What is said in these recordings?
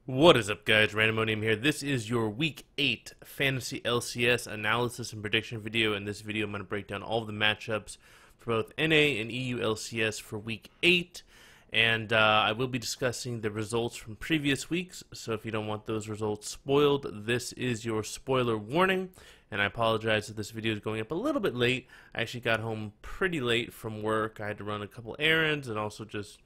What is up, guys? Randomonium here. This is your Week 8 Fantasy LCS analysis and prediction video. In this video, I'm going to break down all of the matchups for both NA and EU LCS for Week 8. And I will be discussing the results from previous weeks. So if you don't want those results spoiled, this is your spoiler warning. And I apologize if this video is going up a little bit late. I actually got home pretty late from work. I had to run a couple errands and also just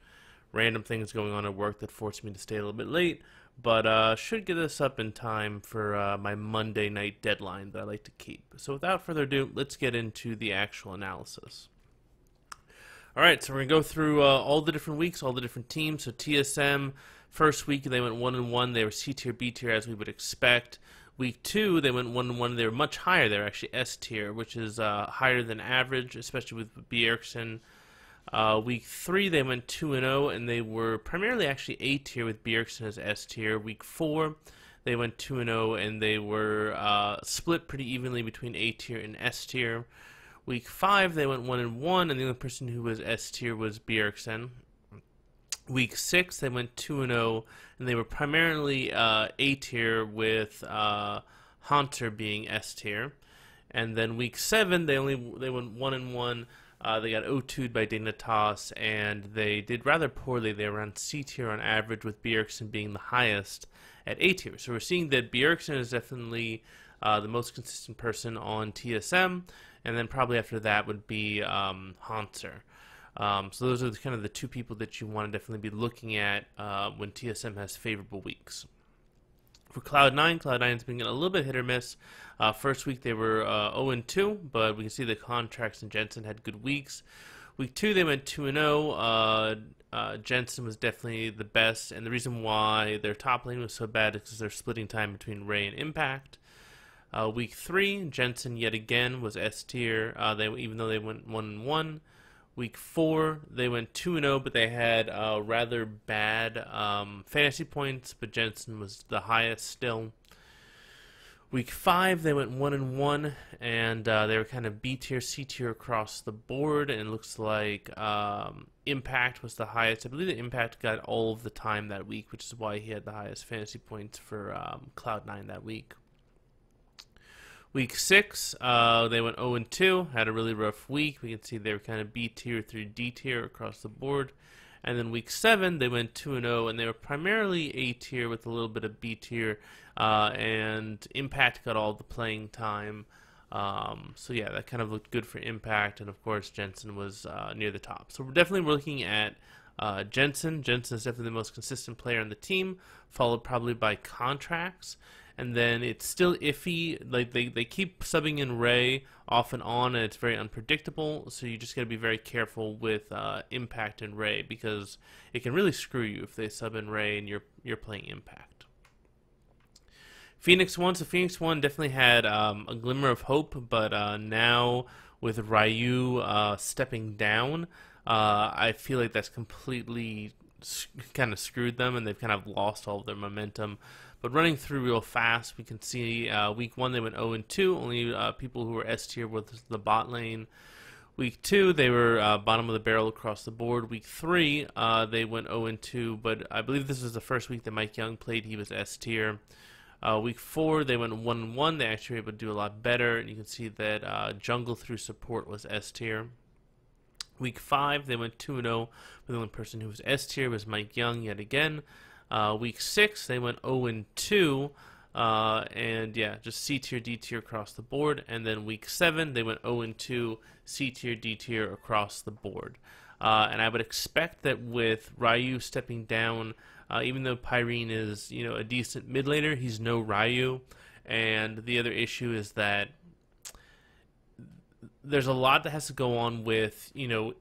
random things going on at work that forced me to stay a little bit late. But should get this up in time for my Monday night deadline that I like to keep. So without further ado, let's get into the actual analysis. Alright, so we're going to go through all the different weeks, all the different teams. So TSM, first week they went 1-1. They were C tier, B tier as we would expect. Week 2, they went 1-1. They were much higher. They were actually S tier, which is higher than average, especially with B. Erickson. Week 3, they went 2-0, and they were primarily actually A tier with Bjergsen as S tier. Week 4, they went 2-0, and they were split pretty evenly between A tier and S tier. Week 5, they went 1-1, and the only person who was S tier was Bjergsen. Week 6, they went 2-0, and they were primarily A tier with Hunter being S tier. And then week 7, they went 1-1. They got 0-2'd by Dignitas, and they did rather poorly. They were on C tier on average, with Bjergsen being the highest at A tier. So we're seeing that Bjergsen is definitely the most consistent person on TSM, and then probably after that would be Hanser. So those are kind of the two people that you want to definitely be looking at when TSM has favorable weeks. For Cloud9, Cloud9's been a little bit hit or miss. First week they were 0-2, but we can see the Contracts and Jensen had good weeks. Week 2 they went 2-0. Jensen was definitely the best, and the reason why their top lane was so bad is because they're splitting time between Ray and Impact. Week 3, Jensen yet again was S tier, even though they went 1-1. Week 4, they went 2-0, but they had rather bad fantasy points, but Jensen was the highest still. Week 5, they went 1-1, and they were kind of B tier, C tier across the board, and it looks like Impact was the highest. I believe that Impact got all of the time that week, which is why he had the highest fantasy points for Cloud9 that week. Week 6, they went 0-2, had a really rough week. We can see they were kind of B tier through D tier across the board. And then week 7, they went 2-0, and they were primarily A tier with a little bit of B tier, and Impact got all the playing time. So yeah, that kind of looked good for Impact, and of course Jensen was near the top. So we're definitely looking at Jensen. Jensen is definitely the most consistent player on the team, followed probably by Contracts. And then it's still iffy. Like they keep subbing in Ray off and on, and it's very unpredictable. So you just got to be very careful with Impact and Ray, because it can really screw you if they sub in Ray and you're playing Impact. Phoenix 1. So Phoenix 1 definitely had a glimmer of hope, but now with Ryu stepping down, I feel like that's completely kind of screwed them, and they've kind of lost all of their momentum. But running through real fast, we can see week 1 they went 0-2. Only people who were S tier was the bot lane. Week 2 they were bottom of the barrel across the board. Week 3 they went 0-2, but I believe this was the first week that Mike Young played. He was S tier. Week 4 they went 1-1. They actually were able to do a lot better, and you can see that jungle through support was S tier. Week 5 they went 2-0, but the only person who was S tier was Mike Young yet again. Week 6, they went 0-2, and yeah, just C tier, D tier across the board. And then week 7, they went 0-2, C tier, D tier across the board. And I would expect that with Ryu stepping down, even though Pyrene is, a decent mid laner, he's no Ryu. And the other issue is that there's a lot that has to go on with,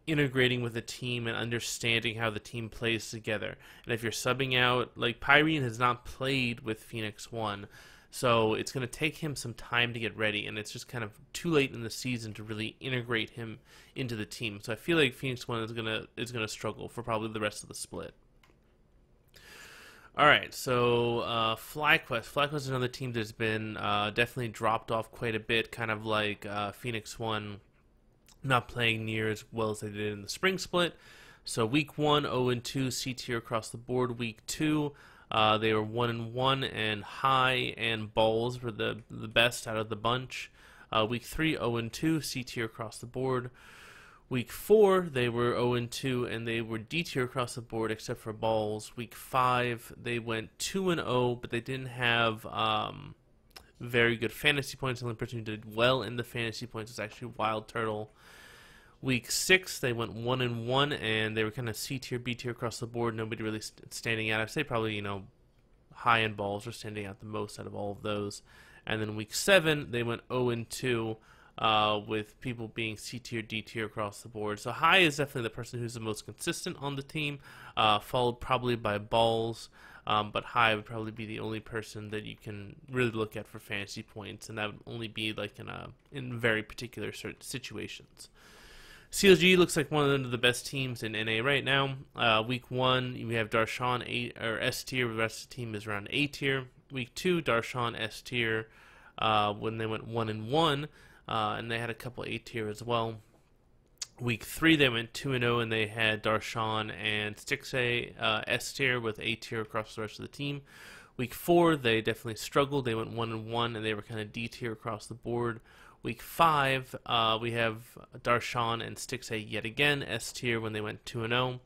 integrating with the team and understanding how the team plays together. And if you're subbing out, like Pyrene has not played with Phoenix 1, so it's going to take him some time to get ready, and it's just kind of too late in the season to really integrate him into the team. So I feel like Phoenix 1 is gonna struggle for probably the rest of the split. Alright, so FlyQuest. FlyQuest is another team that's been definitely dropped off quite a bit, kind of like Phoenix 1 not playing near as well as they did in the spring split. So week 1, 0-2, C tier across the board. Week 2, They were 1-1, and High and Balls were the best out of the bunch. Week 3, 0-2, C tier across the board. Week 4, they were 0-2, and they were D tier across the board except for Balls. Week 5, they went 2-0, but they didn't have very good fantasy points. The only person who did well in the fantasy points was actually Wild Turtle. Week 6, they went 1-1, and they were kind of C tier, B tier across the board. Nobody really standing out. I'd say probably, High and Balls were standing out the most out of all of those. And then week 7, they went 0-2, with people being C tier, D tier across the board. So High is definitely the person who's the most consistent on the team, followed probably by Balls. But High would probably be the only person that you can really look at for fantasy points, and that would only be like in very particular certain situations. CLG looks like one of the best teams in NA right now. Week 1, we have Darshan S tier. The rest of the team is around A tier. Week 2, Darshan S tier when they went 1-1, and they had a couple A tier as well. Week 3, they went 2-0, and they had Darshan and Stixay S tier with A tier across the rest of the team. Week 4, they definitely struggled. They went 1-1, and they were kind of D tier across the board. Week 5, we have Darshan and Stixay yet again S tier when they went 2-0.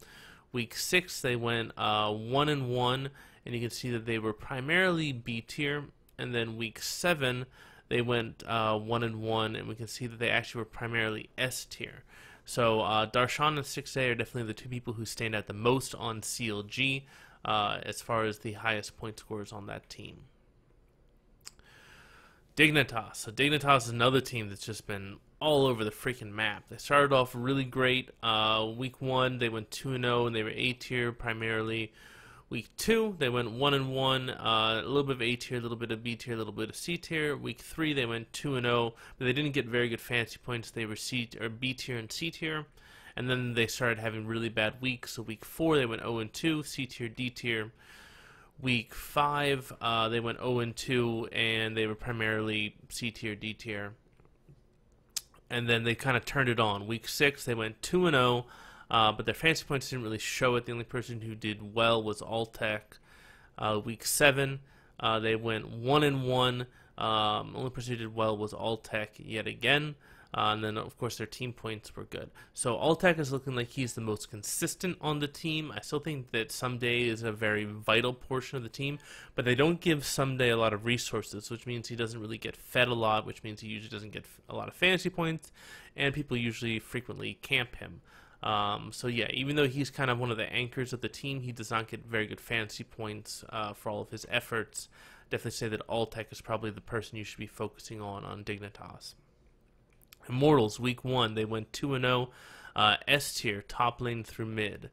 Week 6, they went 1-1, and you can see that they were primarily B tier. And then week 7, they went 1-1, and we can see that they actually were primarily S tier. So Darshan and Stixay are definitely the two people who stand out the most on CLG as far as the highest point scorers on that team. Dignitas. So Dignitas is another team that's just been all over the freaking map. They started off really great. Week 1, they went 2-0, and they were A tier primarily. Week 2, they went 1-1, a little bit of A tier, a little bit of B tier, a little bit of C tier. Week 3, they went 2-0, but they didn't get very good fantasy points. They were B tier and C tier, and then they started having really bad weeks. So week 4, they went 0-2, C tier, D tier. Week 5, they went 0-2, and they were primarily C tier, D tier. And then they kind of turned it on. Week 6, they went 2-0, but their fantasy points didn't really show it. The only person who did well was Alltech. Week 7, they went 1-1. Only person who did well was Alltech yet again. And then, of course, their team points were good. So Alltech is looking like he's the most consistent on the team. I still think that Someday is a very vital portion of the team, but they don't give Someday a lot of resources, which means he doesn't really get fed a lot, which means he usually doesn't get a lot of fantasy points, and people usually frequently camp him. So yeah, even though he's kind of one of the anchors of the team, he does not get very good fantasy points for all of his efforts. Definitely say that Alltech is probably the person you should be focusing on Dignitas. Immortals, week 1, they went 2-0, S tier, top lane through mid.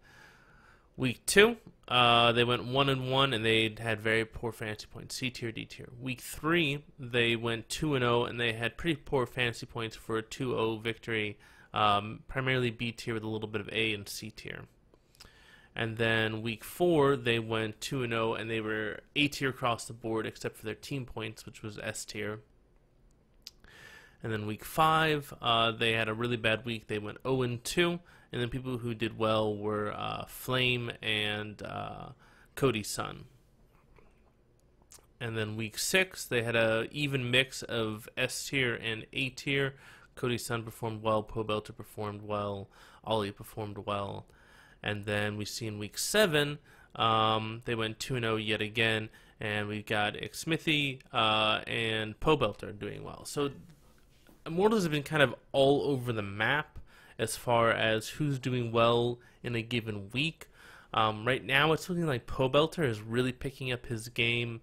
Week 2, they went 1-1, and they had very poor fantasy points, C tier, D tier. Week 3, they went 2-0, and they had pretty poor fantasy points for a 2-0 victory, primarily B tier with a little bit of A and C tier. And then week 4, they went 2-0, and they were A tier across the board except for their team points, which was S tier. And then week 5, they had a really bad week. They went 0-2, and then people who did well were Flame and Cody's son. And then week 6, they had an even mix of S tier and A tier. Cody's son performed well, Pobelter performed well, Ollie performed well. And then we see in week 7, they went 2-0 yet again, and we got Xmithy and Pobelter doing well. So Immortals have been kind of all over the map as far as who's doing well in a given week. Right now, it's looking like Pobelter is really picking up his game.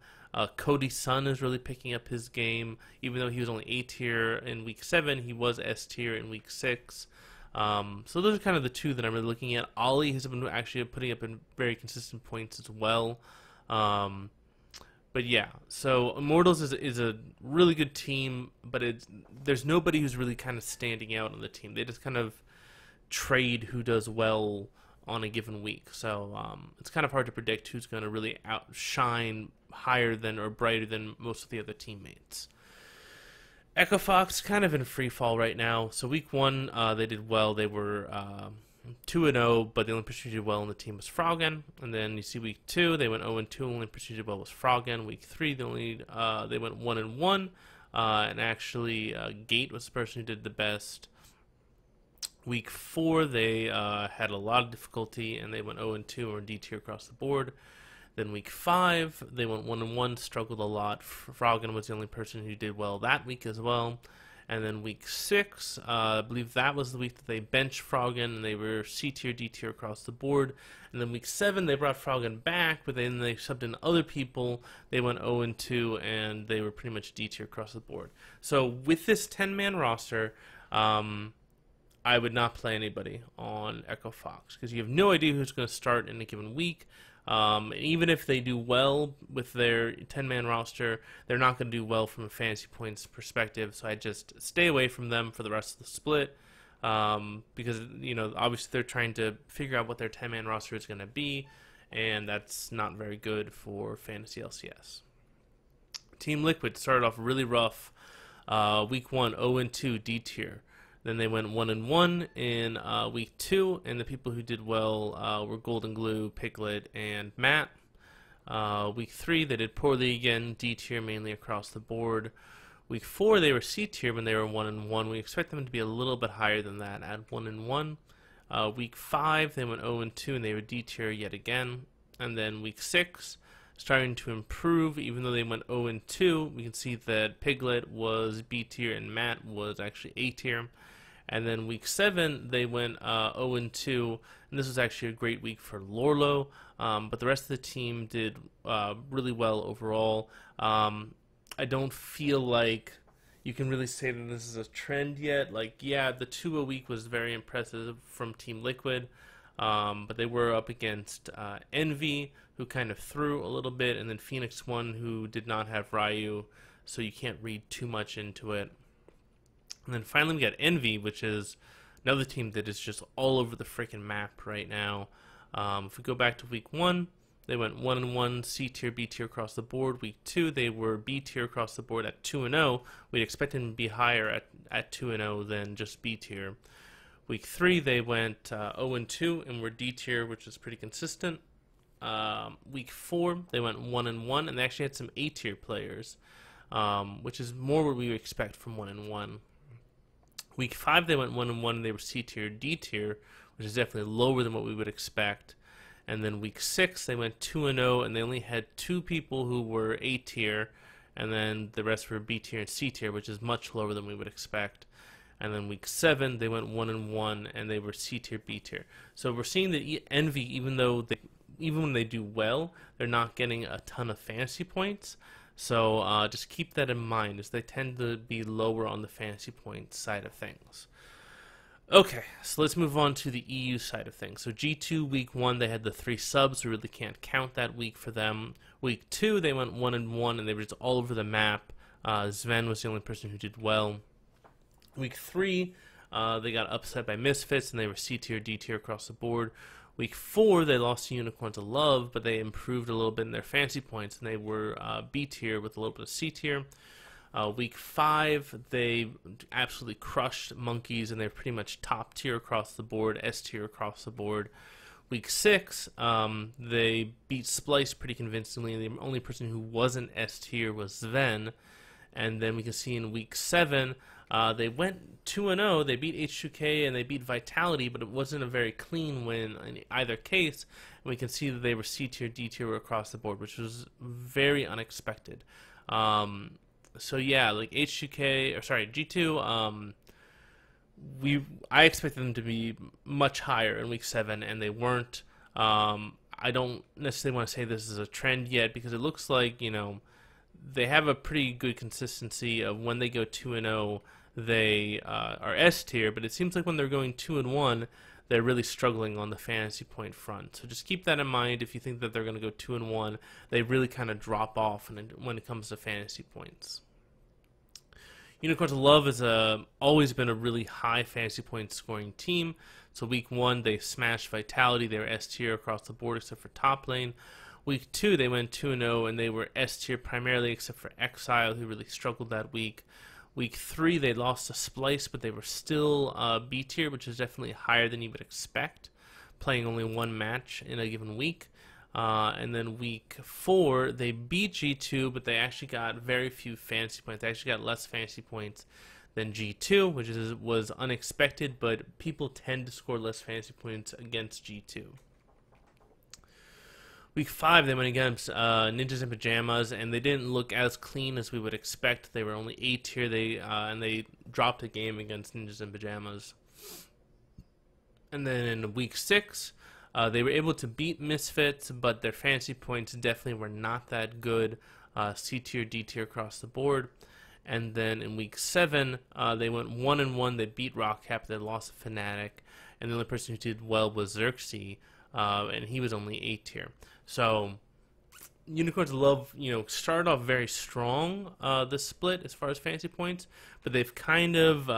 Cody's son is really picking up his game. Even though he was only A tier in week 7, he was S tier in week 6. So those are kind of the two that I'm really looking at. Ollie has been actually putting up in very consistent points as well. But yeah, so Immortals is a really good team, but there's nobody who's really kind of standing out on the team. They just kind of trade who does well on a given week. So it's kind of hard to predict who's going to really outshine higher than or brighter than most of the other teammates. Echo Fox kind of in free fall right now. So week 1, they did well. They were 2-0, but the only person who did well on the team was Froggen. And then you see week 2, they went 0-2. Only person who did well was Froggen. Week 3, they went 1-1. And actually, Gate was the person who did the best. Week 4, they had a lot of difficulty, and they went 0-2 or D tier across the board. Then week 5, they went 1-1, struggled a lot. Froggen was the only person who did well that week as well. And then week 6, I believe that was the week that they benched Froggen, and they were C tier, D tier across the board. And then week 7, they brought Froggen back, but then they subbed in other people. They went 0-2, and they were pretty much D tier across the board. So with this 10-man roster, I would not play anybody on Echo Fox because you have no idea who's going to start in a given week. Even if they do well with their 10-man roster, they're not going to do well from a fantasy points perspective. So I just stay away from them for the rest of the split because, you know, obviously they're trying to figure out what their 10-man roster is going to be, and that's not very good for fantasy LCS. Team Liquid started off really rough. Week 1, 0-2 D tier. Then they went 1-1 in week 2, and the people who did well were Golden Glue, Piglet, and Matt. Week 3, they did poorly again, D tier mainly across the board. Week 4, they were C tier when they were 1-1. We expect them to be a little bit higher than that at 1-1. Week 5, they went 0-2, and they were D tier yet again. And then week 6, starting to improve, even though they went 0-2. We can see that Piglet was B tier and Matt was actually A tier. And then week 7, they went 0-2, and this was actually a great week for Lorlo, but the rest of the team did really well overall. I don't feel like you can really say that this is a trend yet. Like, yeah, the 2-0 week was very impressive from Team Liquid, but they were up against Envy, who kind of threw a little bit, and then Phoenix 1, who did not have Ryu, so you can't read too much into it. And then finally we got Envy, which is another team that is just all over the freaking map right now. If we go back to week 1, they went 1-1, C tier, B tier across the board. Week 2, they were B tier across the board at 2-0. We'd expect them to be higher at 2-0 than just B tier. Week 3, they went 0-2 and were D tier, which is pretty consistent. Week 4, they went 1-1, and they actually had some A tier players, which is more what we would expect from 1-1. Week 5, they went 1-1, and they were C tier, D tier, which is definitely lower than what we would expect. And then week 6, they went 2-0, and they only had 2 people who were A tier, and then the rest were B tier and C tier, which is much lower than we would expect. And then week 7, they went 1-1, and they were C tier, B tier. So we're seeing that Envy, even when they do well, they're not getting a ton of fantasy points. So just keep that in mind, as they tend to be lower on the fantasy points side of things. Okay, so let's move on to the EU side of things. So G2 week 1, they had the 3 subs. We really can't count that week for them. Week 2, they went 1-1, and they were just all over the map. Sven was the only person who did well. Week 3, they got upset by Misfits, and they were C tier, D tier across the board. Week 4, they lost to Unicorn to Love, but they improved a little bit in their fantasy points, and they were B tier with a little bit of C tier. Week 5, they absolutely crushed Monkeys, and they're pretty much top tier across the board, S tier across the board. Week 6, they beat Splice pretty convincingly, and the only person who wasn't S tier was Sven. And then we can see in week 7, they went 2-0. They beat H2K and they beat Vitality, but it wasn't a very clean win in either case. And we can see that they were C tier, D tier across the board, which was very unexpected. So yeah, like G2, I expected them to be much higher in week 7, and they weren't. I don't necessarily want to say this is a trend yet, because it looks like, you know, they have a pretty good consistency of when they go 2-0, they are S tier, but it seems like when they're going 2-1, they're really struggling on the fantasy point front. So just keep that in mind. If you think that they're going to go 2-1, they really kind of drop off when it comes to fantasy points. Unicorns of Love has always been a really high fantasy point scoring team. So week 1, they smashed Vitality. They were S tier across the board except for top lane. Week 2, they went 2-0, and they were S tier primarily except for Exile, who really struggled that week. Week 3, they lost to Splice, but they were still B tier, which is definitely higher than you would expect, playing only one match in a given week. And then week 4, they beat G2, but they actually got very few fantasy points. They actually got less fantasy points than G2, which was unexpected, but people tend to score less fantasy points against G2. Week 5, they went against Ninjas in Pajamas, and they didn't look as clean as we would expect. They were only A tier, and they dropped a game against Ninjas in Pajamas. And then in week 6, they were able to beat Misfits, but their fantasy points definitely were not that good. C tier, D tier across the board. And then in week 7, they went 1-1. They beat Rockcap. They lost to Fnatic, and the only person who did well was Xerxes, and he was only A tier. So Unicorns Love, started off very strong this split as far as fantasy points, but they've kind of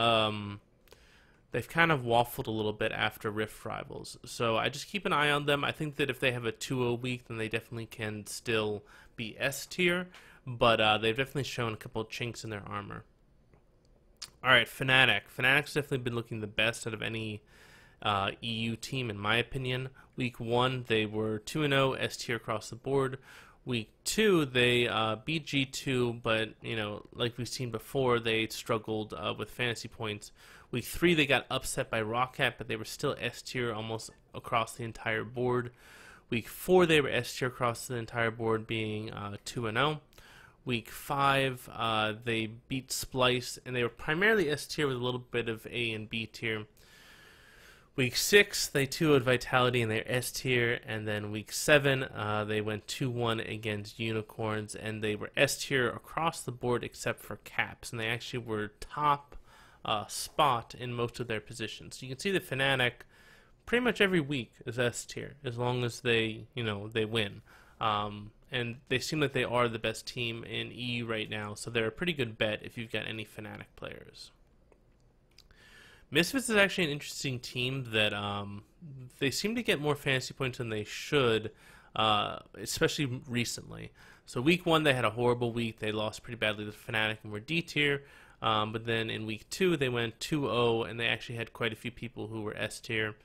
waffled a little bit after Rift Rivals. So I just keep an eye on them. I think that if they have a 2-0 week, then they definitely can still be S tier, but they've definitely shown a couple of chinks in their armor. All right, Fnatic. Fnatic's definitely been looking the best out of any EU team, in my opinion. Week 1, they were 2-0, S tier across the board. Week 2, they beat G2, but like we've seen before, they struggled with fantasy points. Week 3, they got upset by Rockcat, but they were still S tier almost across the entire board. Week 4, they were S tier across the entire board, being 2-0. Week 5, they beat Splice, and they were primarily S tier with a little bit of A and B tier. Week 6, they 2-0'd Vitality, and they're S tier. And then week 7, they went 2-1 against Unicorns, and they were S tier across the board except for Caps, and they actually were top spot in most of their positions. So you can see that Fnatic pretty much every week is S tier as long as they win. And they seem like they are the best team in EU right now, so they're a pretty good bet if you've got any Fnatic players. Misfits is actually an interesting team that they seem to get more fantasy points than they should, especially recently. So week 1, they had a horrible week. They lost pretty badly to Fnatic and were D tier. But then in week 2, they went 2-0, and they actually had quite a few people who were S tier.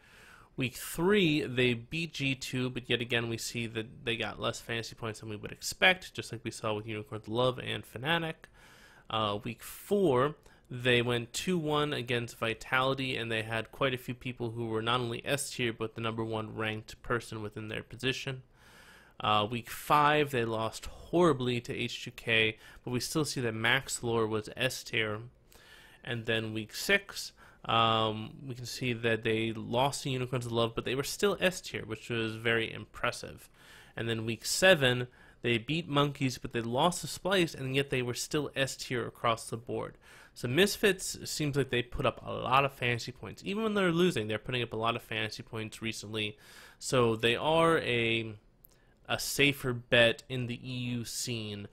Week 3, they beat G2, but yet again, we see that they got less fantasy points than we would expect, just like we saw with Unicorns Love and Fnatic. Week 4, they went 2-1 against Vitality, and they had quite a few people who were not only S tier, but the #1 ranked person within their position. Week 5, they lost horribly to H2K, but we still see that Max Lore was S tier. And then week 6, we can see that they lost to Unicorns of Love, but they were still S tier, which was very impressive. And then week 7, they beat Monkeys, but they lost to Splice, and yet they were still S tier across the board. So Misfits seems like they put up a lot of fantasy points. Even when they're losing, they're putting up a lot of fantasy points recently. So they are a safer bet in the EU scene,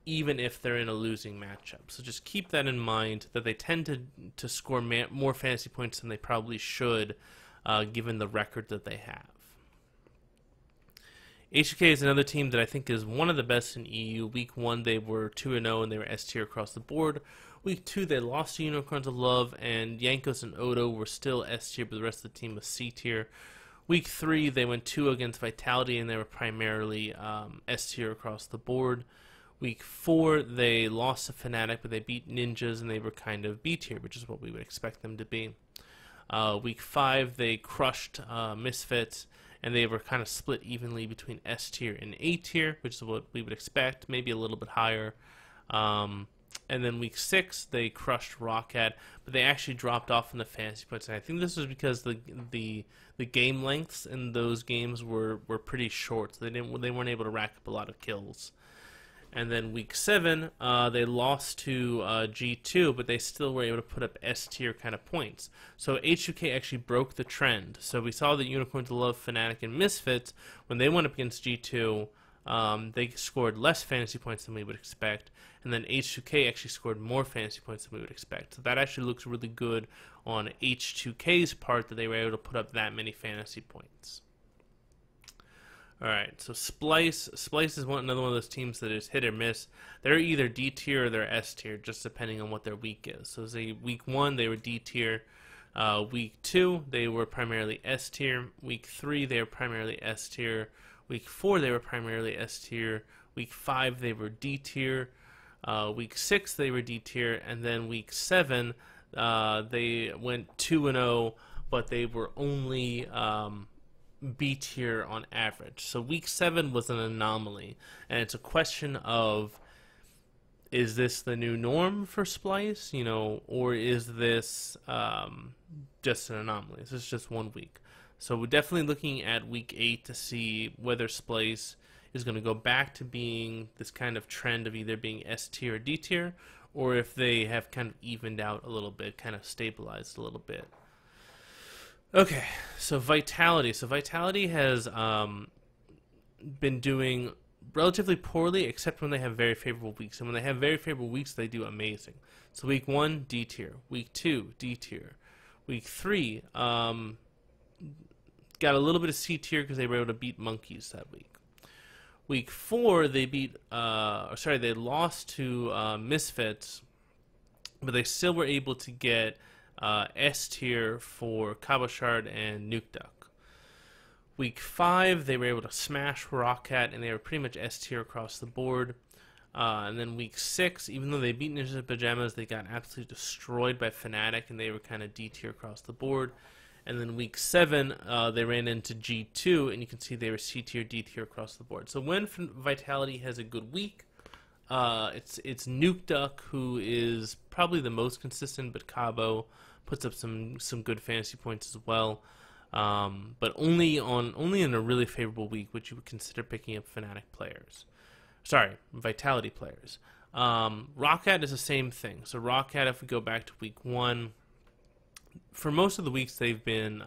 even if they're in a losing matchup. So just keep that in mind, that they tend to score more fantasy points than they probably should, given the record that they have. H2K is another team that I think is one of the best in EU. Week 1, they were 2-0, and they were S tier across the board. Week 2, they lost to Unicorns of Love, and Yankos and Odo were still S tier, but the rest of the team was C tier. Week 3, they went 2 against Vitality, and they were primarily S tier across the board. Week 4, they lost to Fnatic, but they beat Ninjas, and they were kind of B tier, which is what we would expect them to be. Week 5, they crushed Misfits, and they were kind of split evenly between S tier and A tier, which is what we would expect, maybe a little bit higher. And then week 6, they crushed Rockcat, but they actually dropped off in the fantasy points. And I think this was because the game lengths in those games were pretty short, so they weren't able to rack up a lot of kills. And then week 7, they lost to G2, but they still were able to put up S tier kind of points. So H2K actually broke the trend. So we saw that Unicorns Love, Fnatic, and Misfits, when they went up against G2, they scored less fantasy points than we would expect. And then H2K actually scored more fantasy points than we would expect. So that actually looks really good on H2K's part, that they were able to put up that many fantasy points. All right, so Splice is another one of those teams that is hit or miss. They're either D tier or they're S tier, just depending on what their week is. So say week 1 they were D tier, week 2 they were primarily S tier, week 3 they were primarily S tier, week 4 they were primarily S tier, week 5 they were D tier, week 6 they were D tier, and then week 7 they went 2-0, but they were only B tier on average. So week 7 was an anomaly, and it's a question of, is this the new norm for Splice, or is this just an anomaly? This is just 1 week. So we're definitely looking at week 8 to see whether Splice is going to go back to being this kind of trend of either being S tier or D tier, or if they have kind of evened out a little bit, kind of stabilized a little bit. Okay, so Vitality. So Vitality has been doing relatively poorly, except when they have very favorable weeks. And when they have very favorable weeks, they do amazing. So week 1, D tier. Week 2, D tier. Week 3, got a little bit of C tier because they were able to beat Monkeys that week. Week 4, they they lost to Misfits, but they still were able to get S tier for Cabochard and Nuke Duck. Week 5, they were able to smash Rockcat, and they were pretty much S tier across the board. And then week 6, even though they beat Ninjas in Pajamas, they got absolutely destroyed by Fnatic, and they were kind of D tier across the board. And then week 7, they ran into G2, and you can see they were C tier, D tier across the board. So when Vitality has a good week, it's Nuke Duck who is probably the most consistent, but Cabo puts up some good fantasy points as well. But only in a really favorable week would you consider picking up Fnatic players. Sorry, Vitality players. Rockcat is the same thing. So Rockcat, if we go back to week 1, for most of the weeks they've been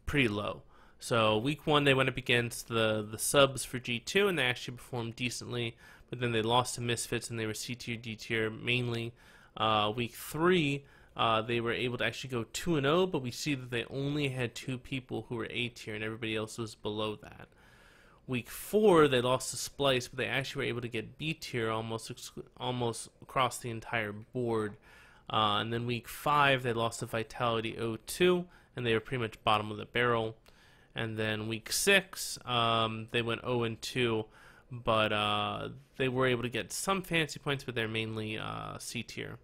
pretty low. So week 1 they went up against the subs for G2, and they actually performed decently, but then they lost to Misfits, and they were C tier, D tier mainly. Week 3 they were able to actually go 2-0, but we see that they only had 2 people who were A tier, and everybody else was below that. Week 4 they lost to Splice, but they actually were able to get B tier almost across the entire board. And then week 5 they lost to Vitality 0-2, and they were pretty much bottom of the barrel. And then week 6 they went 0-2, but they were able to get some fantasy points, but they're mainly C tier.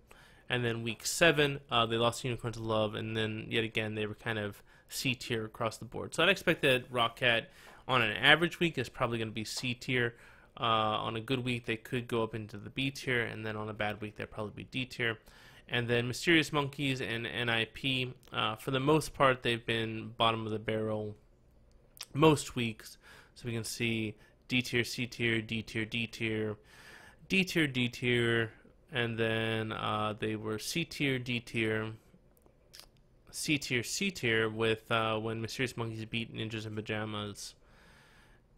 And then week 7 they lost to Unicorns of Love, and then yet again they were kind of C tier across the board. So I'd expect that Rockcat on an average week is probably going to be C tier. On a good week they could go up into the B tier, and then on a bad week they'll probably be D tier. And then Mysterious Monkeys and NIP, for the most part, they've been bottom of the barrel most weeks. So we can see D tier, C tier, D tier, D tier, D tier, D tier, and then they were C tier, D tier, C tier, C tier with when Mysterious Monkeys beat Ninjas in Pajamas.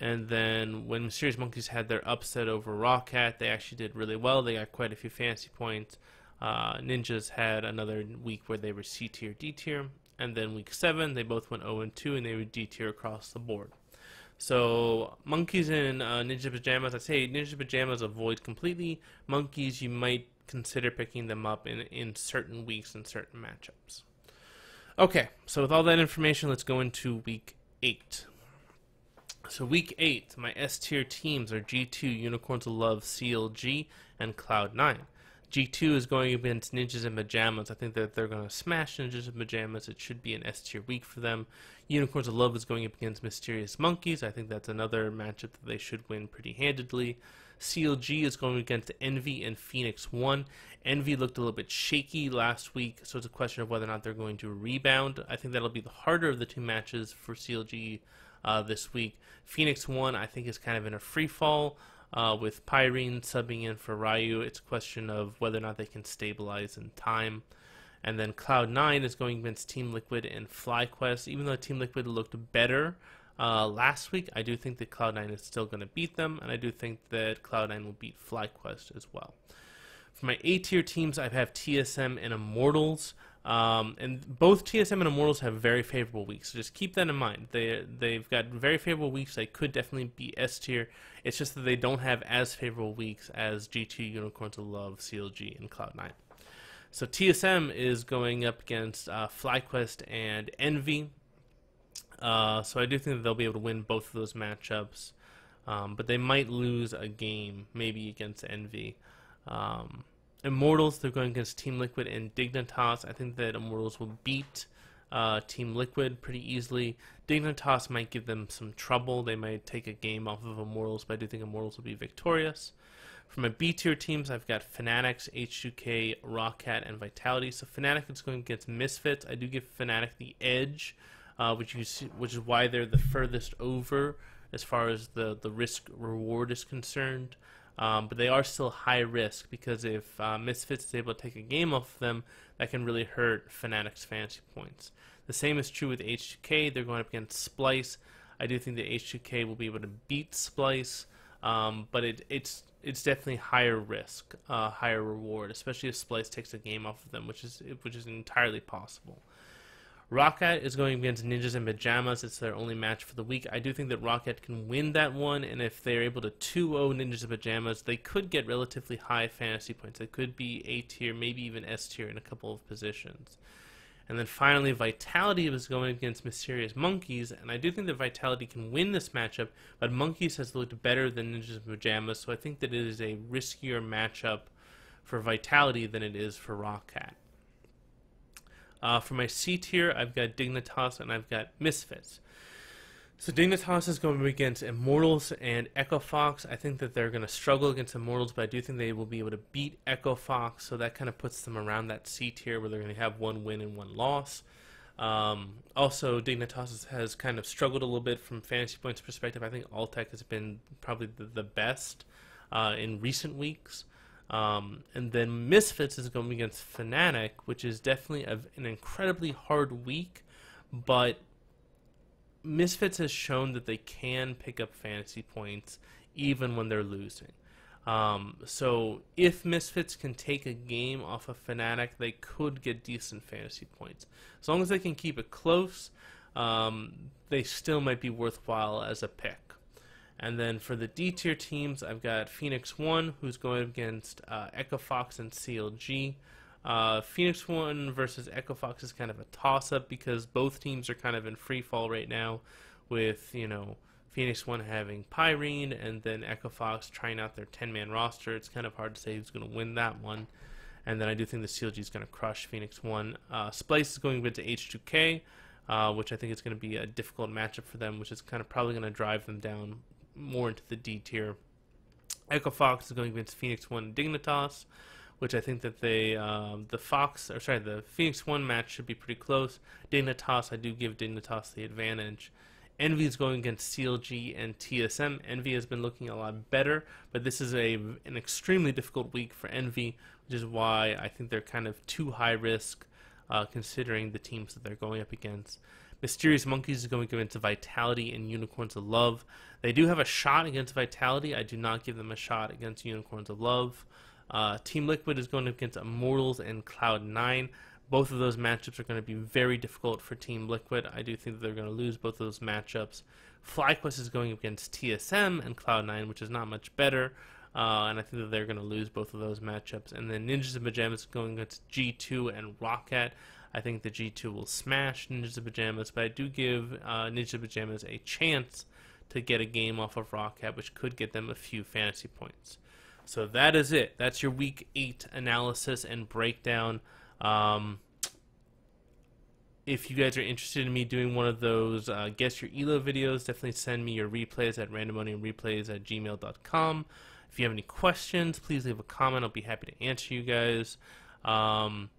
And then when Mysterious Monkeys had their upset over Rockcat, they actually did really well. They got quite a few fantasy points. Ninjas had another week where they were C tier, D tier, and then week 7 they both went 0-2, and they were D tier across the board. So Monkeys and Ninja Pajamas, I'd say Ninja Pajamas avoid completely. Monkeys, you might consider picking them up in certain weeks and certain matchups. Okay, so with all that information, let's go into week 8. So week 8, my S tier teams are G2, Unicorns of Love, CLG, and Cloud9. G2 is going against Ninjas in Pajamas. I think that they're going to smash Ninjas in Pajamas. It should be an S tier week for them. Unicorns of Love is going up against Mysterious Monkeys. I think that's another matchup that they should win pretty handedly. CLG is going against Envy and Phoenix 1. Envy looked a little bit shaky last week, so it's a question of whether or not they're going to rebound. I think that'll be the harder of the 2 matches for CLG this week. Phoenix 1, I think, is kind of in a free fall. With Pyrene subbing in for Ryu, it's a question of whether or not they can stabilize in time. And then Cloud9 is going against Team Liquid and FlyQuest. Even though Team Liquid looked better last week, I do think that Cloud9 is still going to beat them, and I do think that Cloud9 will beat FlyQuest as well. For my A-tier teams, I have TSM and Immortals. And both TSM and Immortals have very favorable weeks, so just keep that in mind. They've got very favorable weeks. They could definitely be S tier. It's just that they don't have as favorable weeks as G2, Unicorns of Love, CLG, and Cloud9. So TSM is going up against FlyQuest and Envy. So I do think that they'll be able to win both of those matchups. But they might lose a game, maybe against Envy. Immortals, they're going against Team Liquid and Dignitas. I think that Immortals will beat Team Liquid pretty easily. Dignitas might give them some trouble. They might take a game off of Immortals, but I do think Immortals will be victorious. For my B tier teams, I've got Fnatic, H2K, Rockcat, and Vitality. So Fnatic is going against Misfits. I do give Fnatic the edge, which is why they're the furthest over as far as the risk reward is concerned. But they are still high risk, because if Misfits is able to take a game off of them, that can really hurt Fnatic's fantasy points. The same is true with H2K. They're going up against Splice. I do think that H2K will be able to beat Splice, but it's definitely higher risk, higher reward, especially if Splice takes a game off of them, which is entirely possible. Rockcat is going against Ninjas in Pajamas. It's their only match for the week. I do think that Rockcat can win that one, and if they're able to 2-0 Ninjas in Pajamas, they could get relatively high fantasy points. They could be A tier, maybe even S tier in a couple of positions. And then finally, Vitality is going against Mysterious Monkeys, and I do think that Vitality can win this matchup, but Monkeys has looked better than Ninjas in Pajamas, so I think that it is a riskier matchup for Vitality than it is for Rockcat. For my C tier, I've got Dignitas and I've got Misfits. So Dignitas is going against Immortals and Echo Fox. I think that they're going to struggle against Immortals, but I do think they will be able to beat Echo Fox, so that kind of puts them around that C tier where they're going to have one win and one loss. Also, Dignitas has kind of struggled a little bit from fantasy points perspective. I think Altec has been probably the best in recent weeks. And then Misfits is going against Fnatic, which is definitely an incredibly hard week, but Misfits has shown that they can pick up fantasy points even when they're losing. So if Misfits can take a game off of Fnatic, they could get decent fantasy points. As long as they can keep it close, they still might be worthwhile as a pick. And then for the D tier teams, I've got Phoenix 1, who's going against Echo Fox and CLG. Phoenix 1 versus Echo Fox is kind of a toss-up, because both teams are kind of in free fall right now, with, Phoenix 1 having Pyrene and then Echo Fox trying out their 10-man roster. It's kind of hard to say who's going to win that one. And then I do think the CLG is going to crush Phoenix 1. Splice is going into H2K, which I think is going to be a difficult matchup for them, which is kind of probably going to drive them down more into the D tier. Echo Fox is going against Phoenix 1 and Dignitas, which I think that the Phoenix 1 match should be pretty close. Dignitas, I do give Dignitas the advantage. Envy is going against CLG and TSM. Envy has been looking a lot better, but this is an extremely difficult week for Envy, which is why I think they're kind of too high risk, considering the teams that they're going up against. Mysterious Monkeys is going against Vitality and Unicorns of Love. They do have a shot against Vitality. I do not give them a shot against Unicorns of Love. Team Liquid is going against Immortals and Cloud9. Both of those matchups are going to be very difficult for Team Liquid. I do think that they're going to lose both of those matchups. FlyQuest is going against TSM and Cloud9, which is not much better. And I think that they're going to lose both of those matchups. And then Ninjas in Pajamas is going against G2 and Rockcat. I think the G2 will smash Ninjas in Pajamas, but I do give Ninjas in Pajamas a chance to get a game off of Rockcat, which could get them a few fantasy points. So that is it. That's your Week 8 analysis and breakdown. If you guys are interested in me doing one of those guess your ELO videos, definitely send me your replays at randomoniumreplays@gmail.com. If you have any questions, please leave a comment. I'll be happy to answer you guys. I'm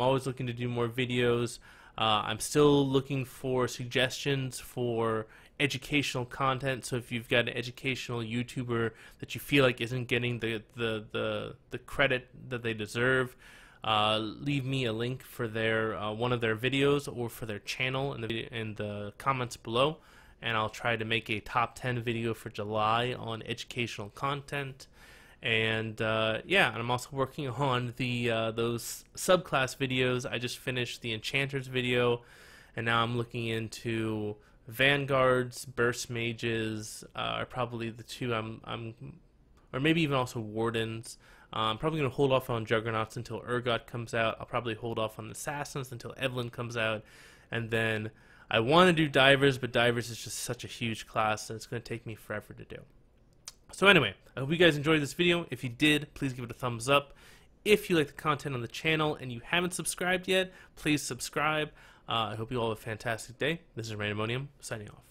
always looking to do more videos. I'm still looking for suggestions for educational content. So if you've got an educational YouTuber that you feel like isn't getting the credit that they deserve, leave me a link for their one of their videos or for their channel in the comments below, and I'll try to make a top 10 video for July on educational content. And yeah, and I'm also working on the those subclass videos. I just finished the Enchanters video, and now I'm looking into Vanguards, Burst Mages are probably the two or maybe even also Wardens. I'm probably going to hold off on Juggernauts until Urgot comes out. I'll probably hold off on Assassins until Evelyn comes out, and then I want to do Divers, but Divers is just such a huge class, and it's going to take me forever to do. So anyway, I hope you guys enjoyed this video. If you did, please give it a thumbs up. If you like the content on the channel and you haven't subscribed yet, please subscribe. I hope you all have a fantastic day. This is Randomonium, signing off.